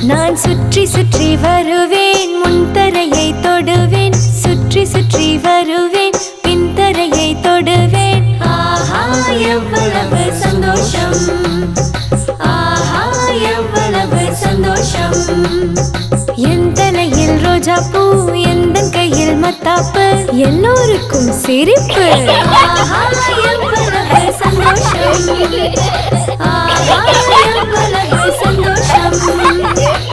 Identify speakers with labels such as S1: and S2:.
S1: நான் சுற்றி சுற்றி வருவேன், முன்தரையை தொடுவேன். சுற்றி சுற்றி வருவேன், பின்தரையை தொடுவேன். ஆஹா எவ்வளவு சந்தோஷம், ஆஹா எவ்வளவு சந்தோஷம். என் தலையில் ரோஜா பூ, எந்த கையில் மத்தாப்பு, எல்லோருக்கும் சிரிப்பு. ஆஹா எவ்வளவு சந்தோஷம், ஆஹா எவ்வளவு